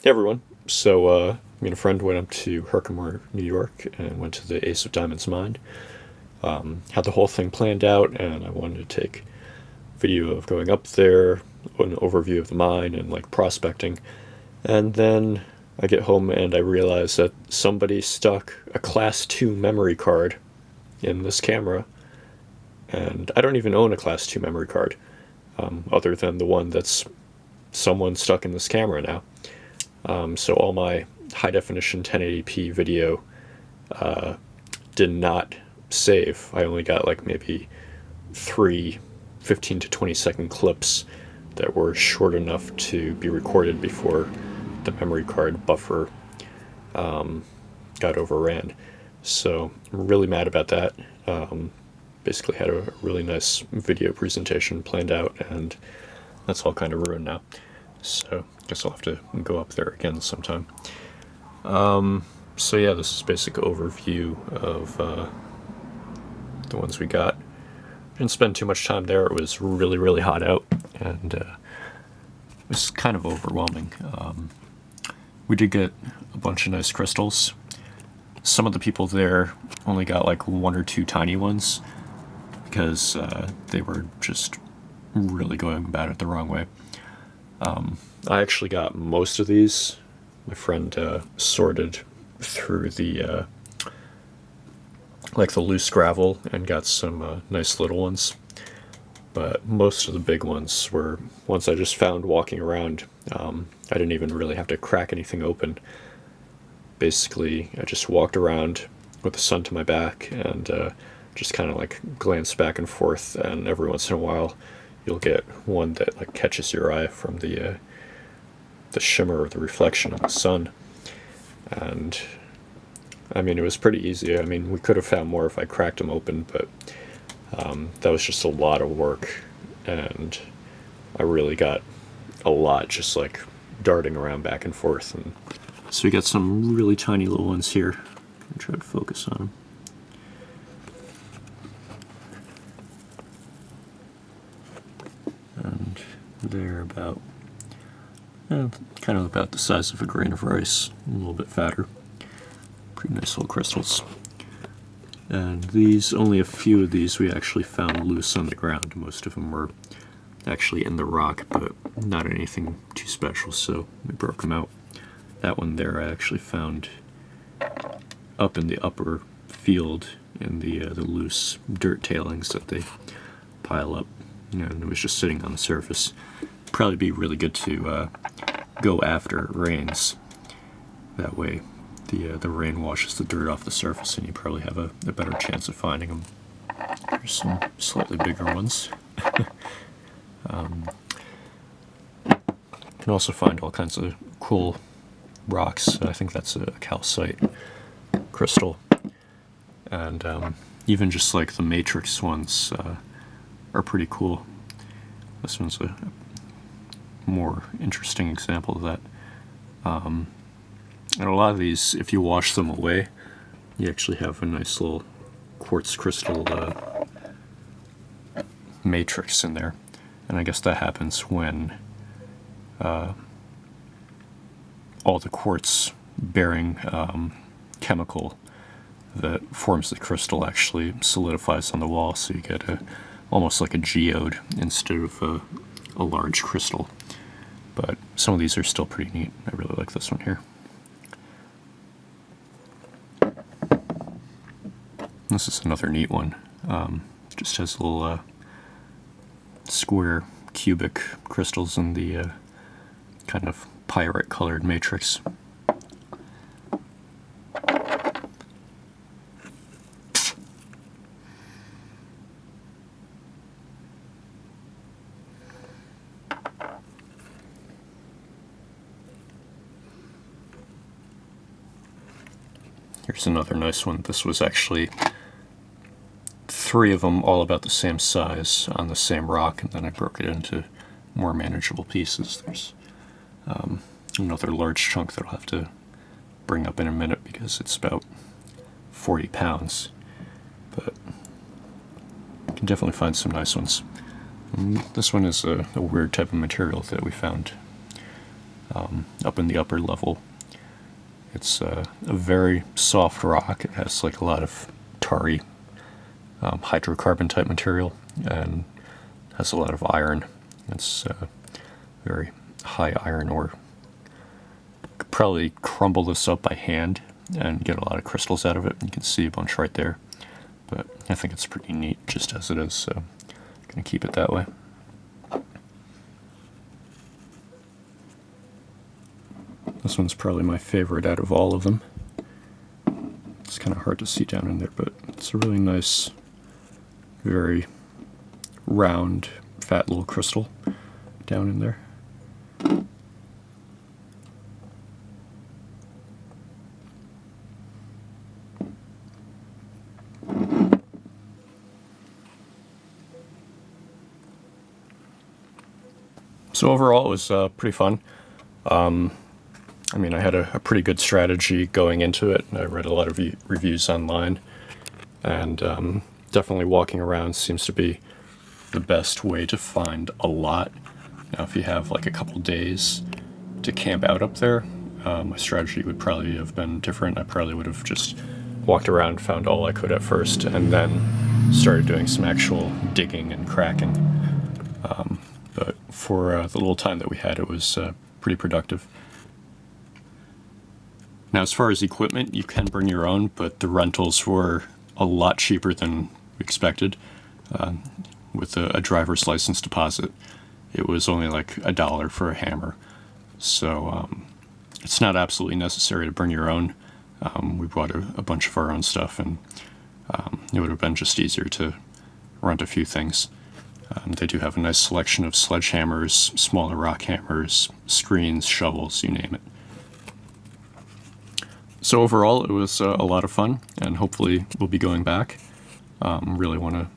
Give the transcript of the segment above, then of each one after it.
Hey everyone. Me and a friend went up to Herkimer, New York, and went to the Ace of Diamonds mine. Had the whole thing planned out, and I wanted to take video of going up there, an overview of the mine, and like prospecting. And then I get home and I realize that somebody stuck a Class 2 memory card in this camera, and I don't even own a Class 2 memory card, other than the one that's someone stuck in this camera now. So all my high definition 1080p video did not save. I only got like maybe three 15 to 20-second clips that were short enough to be recorded before the memory card buffer got overran. So I'm really mad about that. Basically had a really nice video presentation planned out, and that's all kind of ruined now. So I guess I'll have to go up there again sometime. So yeah, this is a basic overview of the ones we got. Didn't spend too much time there. It was really, really hot out, and it was kind of overwhelming. We did get a bunch of nice crystals. Some of the people there only got like one or two tiny ones because they were just really going about it the wrong way. I actually got most of these. My friend sorted through the like the loose gravel and got some nice little ones. But most of the big ones were ones I just found walking around. I didn't even really have to crack anything open. Basically, I just walked around with the sun to my back and just kind of like glanced back and forth. And every once in a while, you'll get one that like catches your eye from the shimmer or the reflection of the sun. And I mean, it was pretty easy. I mean, we could have found more if I cracked them open, but that was just a lot of work, and I really got a lot just like darting around back and forth. And so we got some really tiny little ones here. I'll try to focus on them. And they're about kind of about the size of a grain of rice, a little bit fatter. Pretty nice little crystals. And these, only a few of these we actually found loose on the ground. Most of them were actually in the rock, but not anything too special, so we broke them out. That one there I actually found up in the upper field in the loose dirt tailings that they pile up, and it was just sitting on the surface. Probably be really good to go after it rains. That way the rain washes the dirt off the surface and you probably have a better chance of finding them. There's some slightly bigger ones. You can also find all kinds of cool rocks. I think that's a calcite crystal. And even just like the matrix ones are pretty cool. This one's a more interesting example of that. And a lot of these, if you wash them away, you actually have a nice little quartz crystal matrix in there. And I guess that happens when all the quartz bearing chemical that forms the crystal actually solidifies on the wall, so you get almost like a geode instead of a large crystal. But some of these are still pretty neat. I really like this one here. This is another neat one. Just has little square cubic crystals in the kind of pyrite colored matrix. Here's another nice one. This was actually three of them all about the same size on the same rock, and then I broke it into more manageable pieces. There's another large chunk that I'll have to bring up in a minute because it's about 40 pounds, but you can definitely find some nice ones. And this one is a weird type of material that we found. up in the upper level. It's a very soft rock. It has like a lot of tarry hydrocarbon type material and has a lot of iron. It's very high iron ore. Could probably crumble this up by hand and get a lot of crystals out of it. You can see a bunch right there, but I think it's pretty neat just as it is, so I'm gonna keep it that way. This one's probably my favorite out of all of them. It's kind of hard to see down in there, but it's a really nice, very round, fat little crystal down in there. So overall, it was pretty fun. I mean, I had a pretty good strategy going into it. I read a lot of reviews online, and definitely walking around seems to be the best way to find a lot. Now, if you have like a couple days to camp out up there, my strategy would probably have been different. I probably would have just walked around, found all I could at first, and then started doing some actual digging and cracking. But for the little time that we had, it was pretty productive. Now, as far as equipment, you can bring your own, but the rentals were a lot cheaper than expected. With a driver's license deposit, it was only like $1 for a hammer. So it's not absolutely necessary to bring your own. We brought a bunch of our own stuff, and it would have been just easier to rent a few things. They do have a nice selection of sledgehammers, smaller rock hammers, screens, shovels, you name it. So overall, it was a lot of fun, and hopefully we'll be going back. Really want to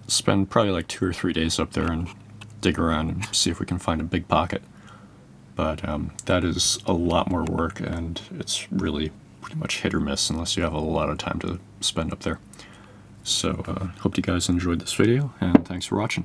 spend probably like 2 or 3 days up there and dig around and see if we can find a big pocket. But that is a lot more work, and it's really pretty much hit or miss unless you have a lot of time to spend up there. So hope you guys enjoyed this video, and thanks for watching.